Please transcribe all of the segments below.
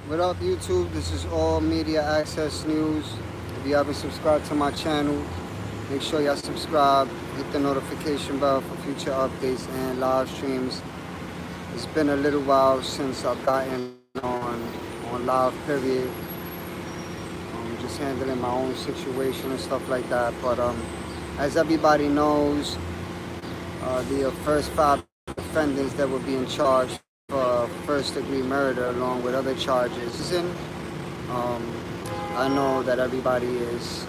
What up, YouTube? This is All Media Access News. If you haven't subscribed to my channel, make sure y'all subscribe, hit the notification bell for future updates and live streams. It's been a little while since I've gotten on live, period. Just handling my own situation and stuff like that. But as everybody knows, the first 5 defendants that were being charged for first-degree murder along with other charges. Um, I know that everybody is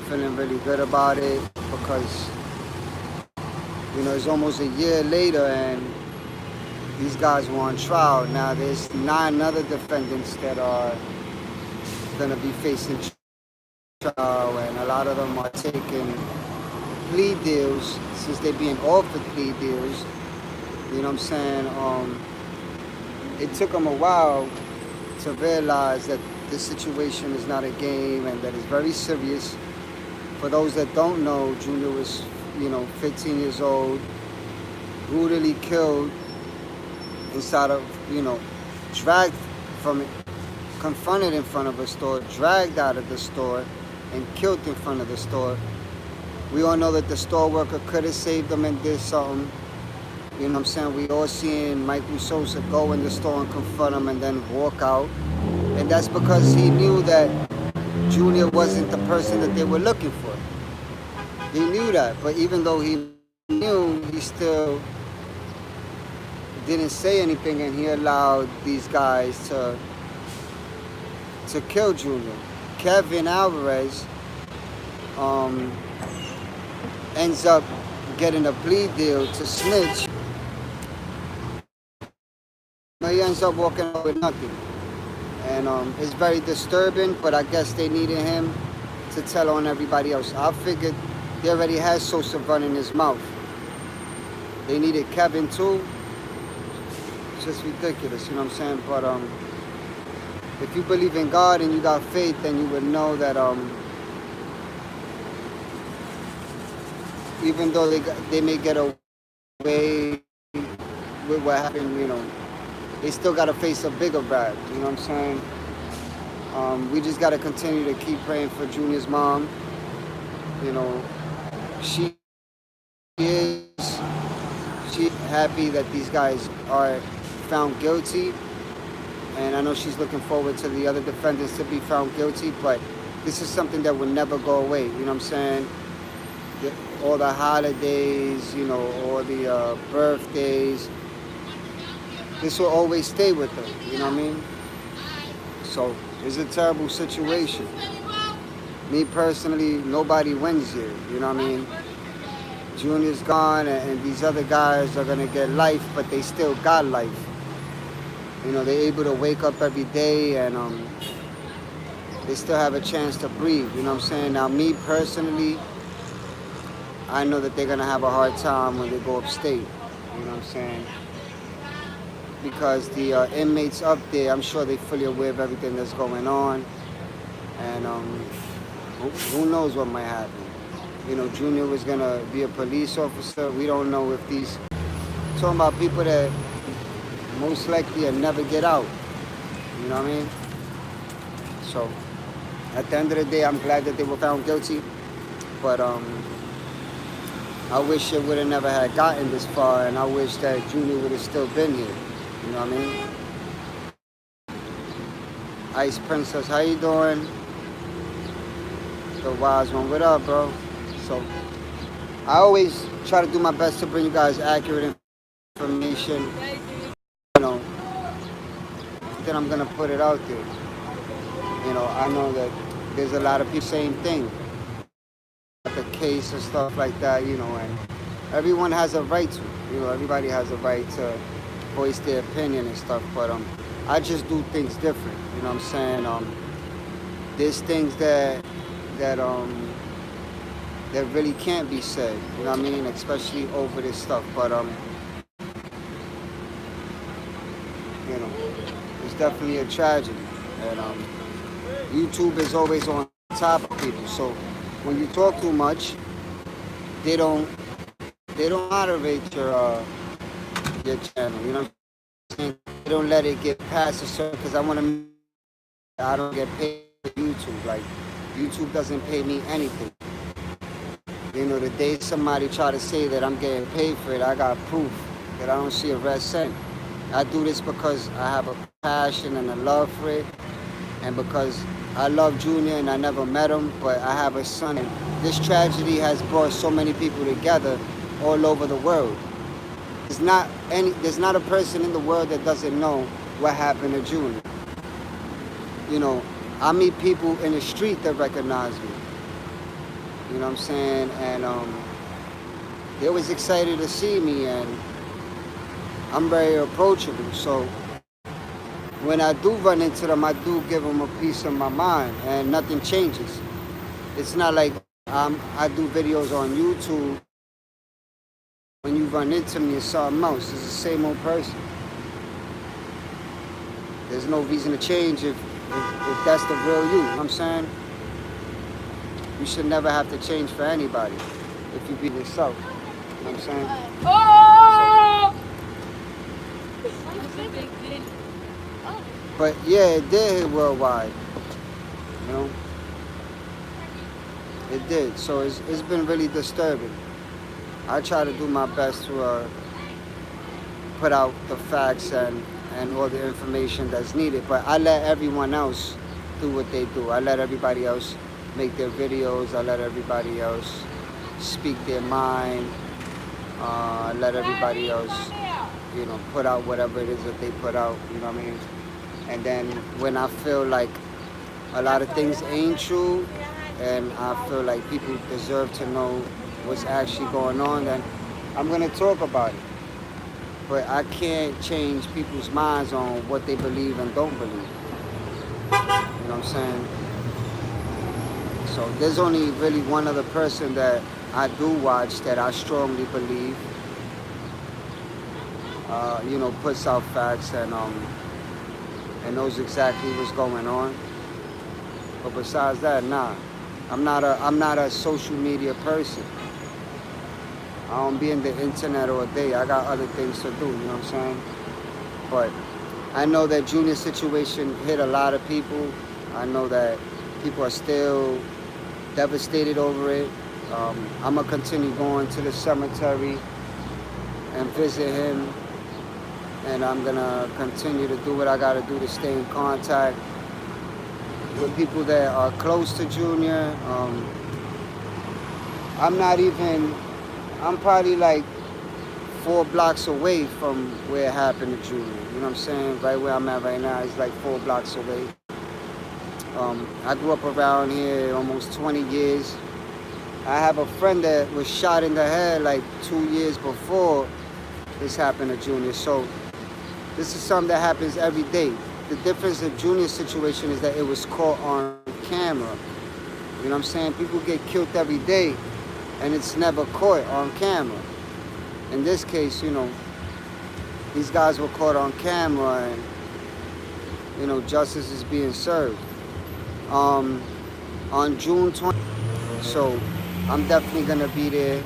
feeling really good about it because, it's almost a year later and these guys were on trial. Now there's 9 other defendants that are going to be facing trial, and a lot of them are taking plea deals since they're being offered plea deals. You know what I'm saying? It took them a while to realize that this situation is not a game and that it's very serious. For those that don't know, Junior was, 15 years old, brutally killed inside of, dragged from it, confronted in front of a store, dragged out of the store, and killed in front of the store. We all know that the store worker could have saved them and did something. You know what I'm saying? We all seen Michael Sosa go in the store and confront him and then walk out. And that's because he knew that Junior wasn't the person that they were looking for. He knew that, but even though he knew, he still didn't say anything, and he allowed these guys to kill Junior. Kevin Alvarez ends up getting a plea deal to snitch. But he ends up walking out with nothing. And it's very disturbing, but I guess they needed him to tell on everybody else. I figured they already had Sosa running his mouth. They needed Kevin too. It's just ridiculous, you know what I'm saying? But if you believe in God and you got faith, then you would know that even though they may get away with what happened, they still got to face a bigger bag, you know what I'm saying? We just got to continue to keep praying for Junior's mom. She happy that these guys are found guilty, and I know she's looking forward to the other defendants to be found guilty, but this is something that will never go away, you know what I'm saying? All the holidays, all the birthdays, this will always stay with her, you know what I mean? So it's a terrible situation. Me personally, nobody wins here, you know what I mean? Junior's gone and these other guys are gonna get life, but they still got life. They're able to wake up every day and they still have a chance to breathe, you know what I'm saying? Now me personally, I know that they're gonna have a hard time when they go upstate, you know what I'm saying? Because the inmates up there, I'm sure they're fully aware of everything that's going on, and who knows what might happen. Junior was gonna be a police officer. We don't know if these, talking about people that most likely will never get out, you know what I mean? So at the end of the day, I'm glad that they were found guilty, but I wish it would have never had gotten this far, and I wish that Junior would have still been here. You know what I mean? Ice Princess, how you doing? The wise one, what up, bro? So, I always try to do my best to bring you guys accurate information. Then I'm gonna put it out there. I know that there's a lot of people saying thing, the case and stuff like that, and everyone has a right to, everybody has a right to voice their opinion and stuff, but I just do things different, you know what I'm saying? There's things that really can't be said, you know what I mean, especially over this stuff, but it's definitely a tragedy, and YouTube is always on top of people, so when you talk too much, they don't moderate your channel, you know what I'm saying? They don't let it get past a certain, because I want to, I don't get paid for YouTube. Like, YouTube doesn't pay me anything. You know, the day somebody try to say that I'm getting paid for it, I got proof that I don't see a red cent. I do this because I have a passion and a love for it, and because I love Junior and I never met him, but I have a son. And this tragedy has brought so many people together all over the world. There's not a person in the world that doesn't know what happened to Junior. You know, I meet people in the street that recognize me. You know what I'm saying? And they was excited to see me, and I'm very approachable. So when I do run into them, I do give them a piece of my mind, and nothing changes. It's not like I do videos on YouTube. When you run into me, it's something else. It's the same old person. There's no reason to change if that's the real you. You know what I'm saying? You should never have to change for anybody if you be yourself. You know what I'm saying? Oh! But yeah, it did hit worldwide. You know? It did. So it's been really disturbing. I try to do my best to put out the facts and all the information that's needed. But I let everyone else do what they do. I let everybody else make their videos. I let everybody else speak their mind. I let everybody else, you know, put out whatever it is that they put out, you know what I mean? And then when I feel like a lot of things ain't true and I feel like people deserve to know what's actually going on, then I'm going to talk about it. But I can't change people's minds on what they believe and don't believe. You know what I'm saying? So there's only really one other person that I do watch that I strongly believe, you know, puts out facts and knows exactly what's going on. But besides that, nah. I'm not a social media person. I don't be in the internet all day. I got other things to do, you know what I'm saying? But I know that Junior's situation hit a lot of people. I know that people are still devastated over it. I'm going to continue going to the cemetery and visit him. And I'm going to continue to do what I got to do to stay in contact with people that are close to Junior. I'm probably like 4 blocks away from where it happened to Junior. You know what I'm saying? Right where I'm at right now is like 4 blocks away. I grew up around here almost 20 years. I have a friend that was shot in the head like 2 years before this happened to Junior. So this is something that happens every day. The difference in Junior's situation is that it was caught on camera. You know what I'm saying? People get killed every day and it's never caught on camera. In this case, you know, these guys were caught on camera and, you know, justice is being served. On June 20th. So I'm definitely gonna be there.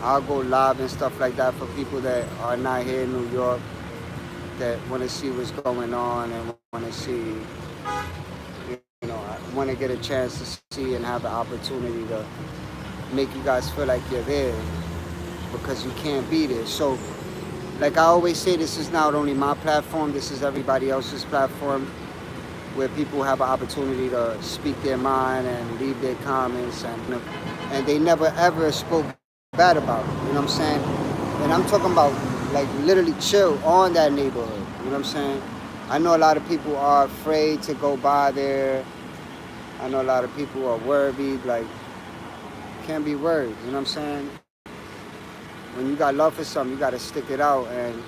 I'll go live and stuff like that for people that are not here in New York, that want to see what's going on and want to see, you know, want to get a chance to see and have the opportunity to make you guys feel like you're there because you can't be there. So, like I always say, this is not only my platform, this is everybody else's platform where people have an opportunity to speak their mind and leave their comments, and they never ever spoke bad about it, you know what I'm saying? And I'm talking about like literally chill on that neighborhood, you know what I'm saying? I know a lot of people are afraid to go by there. I know a lot of people are worried, like, can't be worried, you know what I'm saying? When you got love for something, you got to stick it out and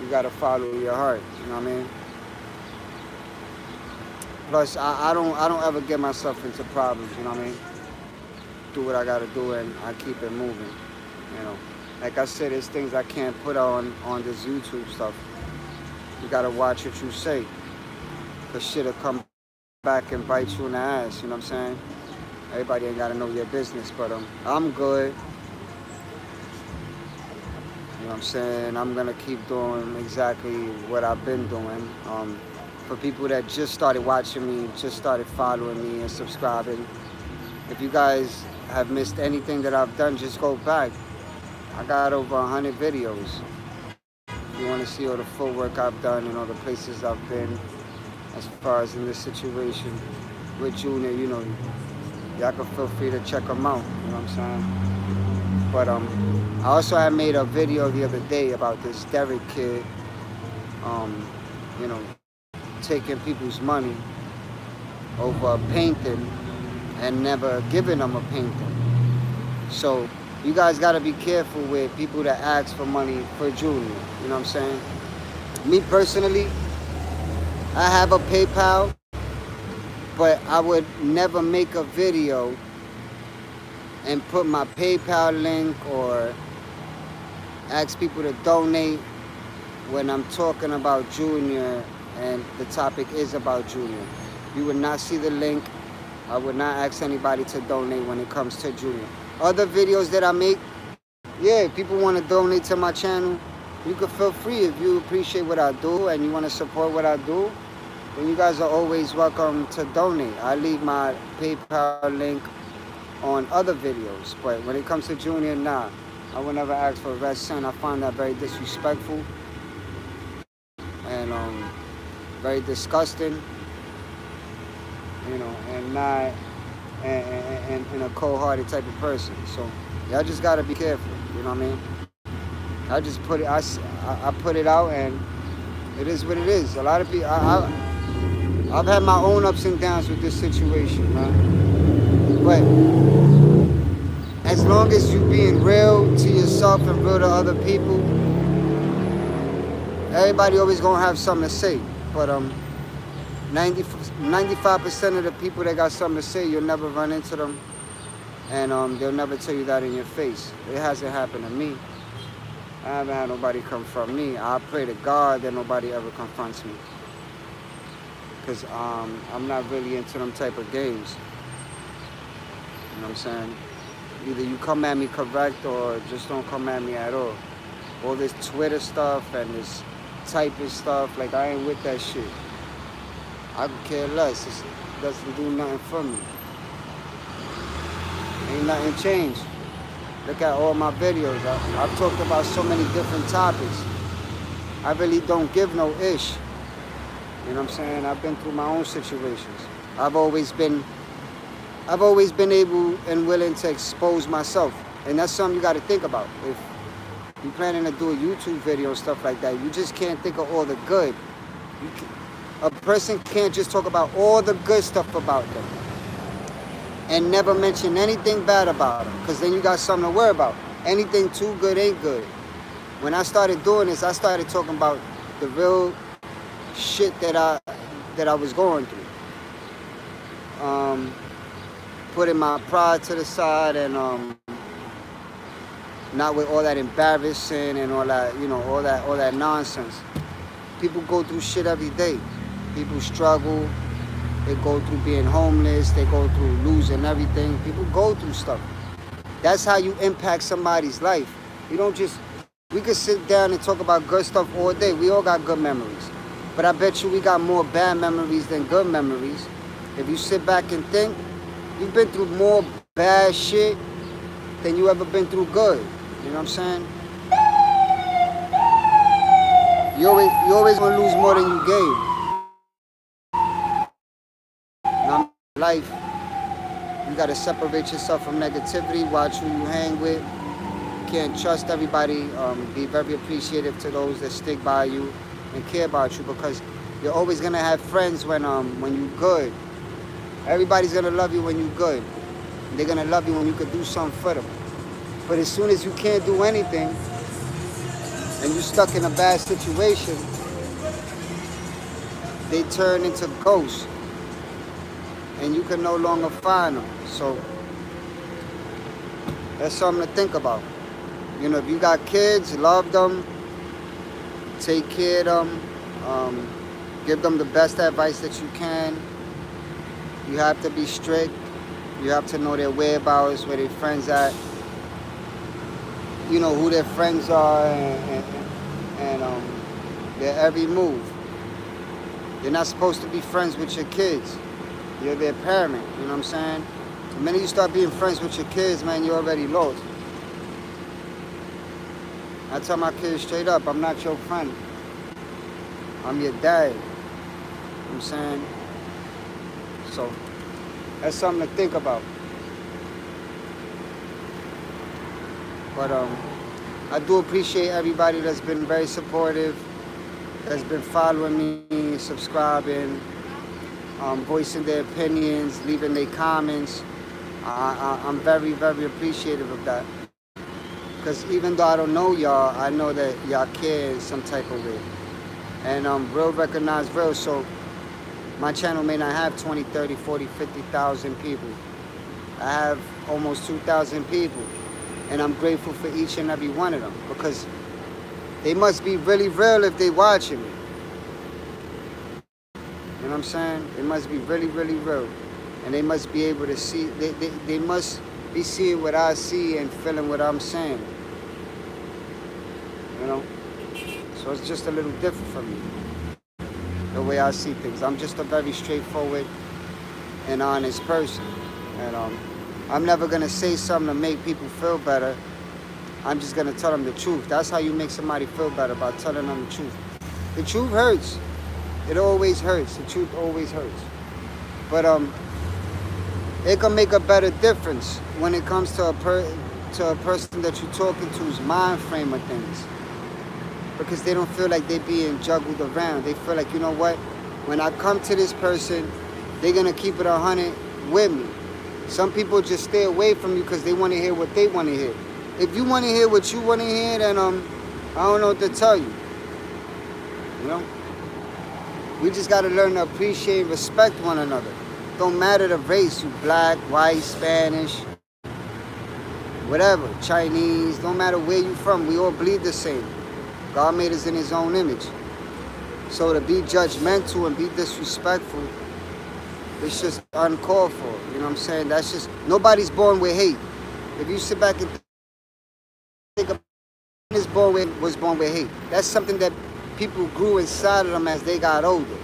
you got to follow your heart, you know what I mean? Plus, I don't ever get myself into problems, you know what I mean? Do what I got to do and I keep it moving, you know? Like I said, there's things I can't put on this YouTube stuff. You got to watch what you say, because shit'll come back and bite you in the ass, you know what I'm saying? Everybody ain't got to know your business, but I'm good. You know what I'm saying? I'm gonna keep doing exactly what I've been doing. For people that just started watching me, just started following me and subscribing, if you guys have missed anything that I've done, just go back. I got over 100 videos. If you want to see all the footwork I've done and all the places I've been, as far as in this situation with Junior, you know, y'all can feel free to check them out. You know what I'm saying? But I also had made a video the other day about this Derek kid, you know, taking people's money over a painting and never giving them a painting. So you guys got to be careful with people that ask for money for Junior. You know what I'm saying? Me personally, I have a PayPal, but I would never make a video and put my PayPal link or ask people to donate when I'm talking about Junior and the topic is about Junior. You would not see the link. I would not ask anybody to donate when it comes to Junior. Other videos that I make, yeah, people want to donate to my channel, you can feel free. If you appreciate what I do and you want to support what I do, then you guys are always welcome to donate. I leave my PayPal link on other videos, but when it comes to Junior, nah, I would never ask for a red cent. I find that very disrespectful and very disgusting, you know, and not and a cold-hearted type of person. So y'all just gotta be careful. You know what I mean? I just put it. I put it out, and it is what it is. A lot of people. I've had my own ups and downs with this situation, man. But as long as you being real to yourself and real to other people, everybody always gonna have something to say. But 95% of the people that got something to say, you'll never run into them, and they'll never tell you that in your face. It hasn't happened to me. I haven't had nobody confront me. I pray to God that nobody ever confronts me, because I'm not really into them type of games. You know what I'm saying? Either you come at me correct or just don't come at me at all. All this Twitter stuff and this typing stuff, like, I ain't with that shit. I could care less. It doesn't do nothing for me. Ain't nothing changed. Look at all my videos. I've talked about so many different topics. I really don't give no ish. You know what I'm saying? I've been through my own situations. I've always been able and willing to expose myself. And that's something you got to think about. If you're planning to do a YouTube video and stuff like that, you just can't think of all the good. A person can't just talk about all the good stuff about them and never mention anything bad about them, because then you got something to worry about. Anything too good ain't good. When I started doing this, I started talking about the real shit that I was going through. Putting my pride to the side and not with all that embarrassing and all that, you know, all that nonsense. People go through shit every day. People struggle. They go through being homeless. They go through losing everything. People go through stuff. That's how you impact somebody's life. You don't just, we could sit down and talk about good stuff all day. We all got good memories. But I bet you we got more bad memories than good memories. If you sit back and think, you've been through more bad shit than you ever been through good. You know what I'm saying? You always gonna lose more than you gave. Now, life, you gotta separate yourself from negativity, watch who you hang with. You can't trust everybody. Be very appreciative to those that stick by you and care about you, because you're always gonna have friends when you're good. Everybody's gonna love you when you're good. They're gonna love you when you could do something for them. But as soon as you can't do anything and you're stuck in a bad situation, they turn into ghosts and you can no longer find them. So that's something to think about. You know, if you got kids, love them, take care of them, give them the best advice that you can. You have to be strict. You have to know their whereabouts, where their friends at. you know, who their friends are and their every move. You're not supposed to be friends with your kids. You're their parent, you know what I'm saying? The minute you start being friends with your kids, man, you're already lost. I tell my kids straight up, I'm not your friend. I'm your dad. You know what I'm saying? So, that's something to think about. But I do appreciate everybody that's been very supportive, that's been following me, subscribing, voicing their opinions, leaving their comments. I'm very, very appreciative of that. Because even though I don't know y'all, I know that y'all care in some type of way. And real recognize real, so my channel may not have 20, 30, 40, 50,000 people. I have almost 2,000 people. And I'm grateful for each and every one of them, because they must be really real if they watching me. You know what I'm saying? They must be really, really real. And they must be able to see, they must be seeing what I see and feeling what I'm saying. You know? So it's just a little different for me, the way I see things. I'm just a very straightforward and honest person. And I'm never gonna say something to make people feel better. I'm just gonna tell them the truth. That's how you make somebody feel better, by telling them the truth. The truth hurts. It always hurts. The truth always hurts. But it can make a better difference when it comes to a person that you're talking to's mind frame of things. Because they don't feel like they're being juggled around. They feel like, you know what? When I come to this person, they're gonna keep it 100 with me. Some people just stay away from you because they want to hear what they want to hear. If you want to hear what you want to hear, then I don't know what to tell you. You know? We just got to learn to appreciate and respect one another. Don't matter the race, you black, white, Spanish, whatever, Chinese, don't matter where you from, we all bleed the same. God made us in his own image. So to be judgmental and be disrespectful, it's just uncalled for. You know what I'm saying? That's just, nobody's born with hate. If you sit back and think about it, was born with hate. That's something that people grew inside of them as they got older.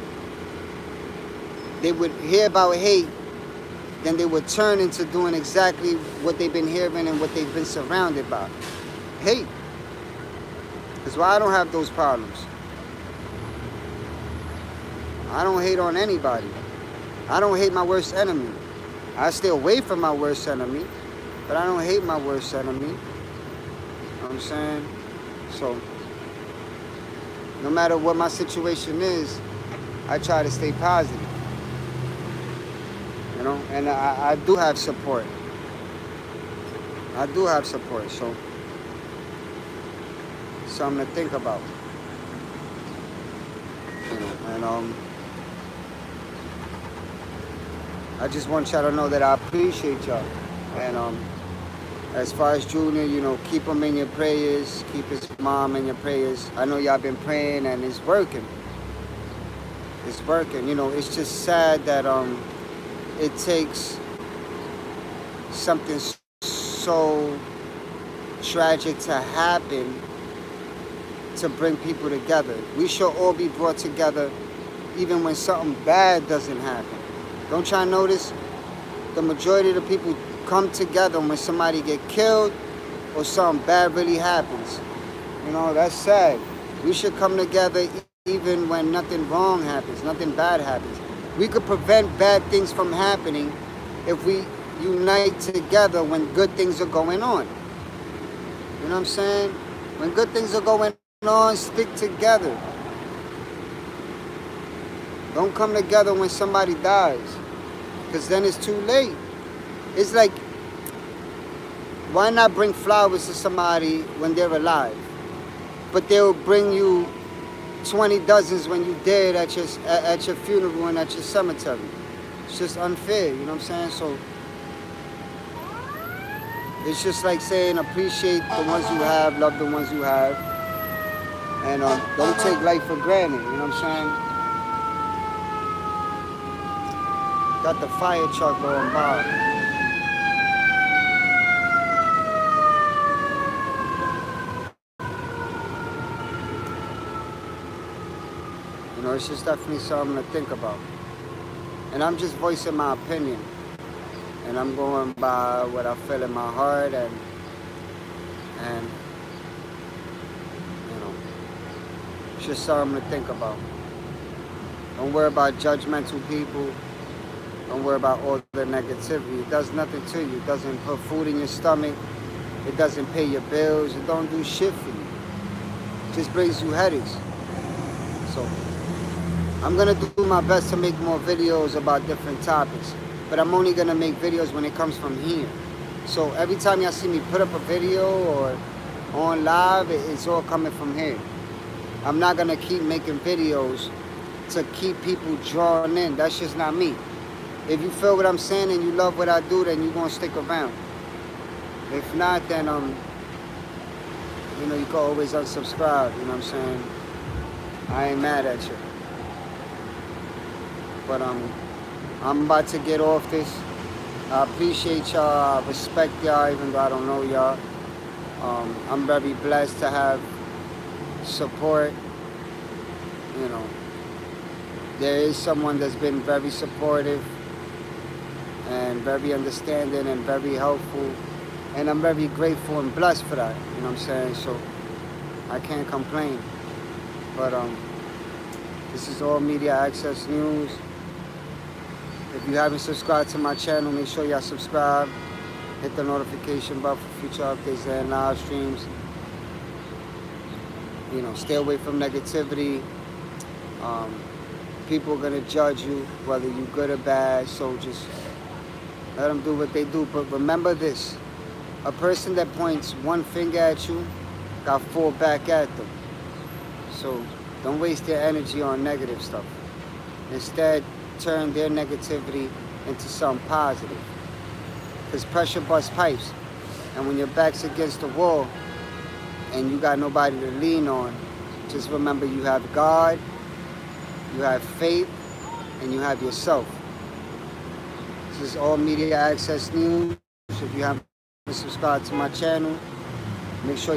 They would hear about hate, then they would turn into doing exactly what they've been hearing and what they've been surrounded by. Hate. That's why I don't have those problems. I don't hate on anybody. I don't hate my worst enemy. I stay away from my worst enemy, but I don't hate my worst enemy. You know what I'm saying? So, no matter what my situation is, I try to stay positive. You know, and I do have support. I do have support, so something to think about. You know, and I just want y'all to know that I appreciate y'all. And as far as Junior, you know, keep him in your prayers. Keep his mom in your prayers. I know y'all been praying and it's working. It's working. You know, it's just sad that it takes something so tragic to happen to bring people together. We should all be brought together even when something bad doesn't happen. Don't y'all notice? The majority of the people come together when somebody get killed or something bad really happens. You know, that's sad. We should come together even when nothing wrong happens, nothing bad happens. We could prevent bad things from happening if we unite together when good things are going on. You know what I'm saying? When good things are going on, stick together. Don't come together when somebody dies, because then it's too late. It's like, why not bring flowers to somebody when they're alive, but they'll bring you 20 dozens when you're dead at your funeral and at your cemetery? It's just unfair, you know what I'm saying? So it's just like saying appreciate the ones you have, love the ones you have, and don't take life for granted, you know what I'm saying? Got the fire truck going by. You know, it's just definitely something to think about. And I'm just voicing my opinion. And I'm going by what I feel in my heart, and you know, it's just something to think about. Don't worry about judgmental people. Don't worry about all the negativity. It does nothing to you. It doesn't put food in your stomach. It doesn't pay your bills. It don't do shit for you. It just brings you headaches. So I'm gonna do my best to make more videos about different topics. But I'm only gonna make videos when it comes from here. So every time y'all see me put up a video or on live, it's all coming from here. I'm not gonna keep making videos to keep people drawn in. That's just not me. If you feel what I'm saying and you love what I do, then you're gonna stick around. If not, then you know, you can always unsubscribe, you know what I'm saying? I ain't mad at you. But I'm about to get off this. I appreciate y'all, I respect y'all even though I don't know y'all. I'm very blessed to have support, you know. There is someone that's been very supportive and very understanding and very helpful, and I'm very grateful and blessed for that, you know what I'm saying? So I can't complain. But this is All Media Access News. If you haven't subscribed to my channel, make sure y'all subscribe. Hit the notification bell for future updates and live streams. You know, stay away from negativity. People are gonna judge you, whether you're good or bad, so just let them do what they do. But remember this, a person that points one finger at you got four back at them. So don't waste their energy on negative stuff. Instead, turn their negativity into something positive. Because pressure busts pipes. And when your back's against the wall and you got nobody to lean on, just remember you have God, you have faith, and you have yourself. This is All Media Access News. If you haven't subscribed to my channel, make sure you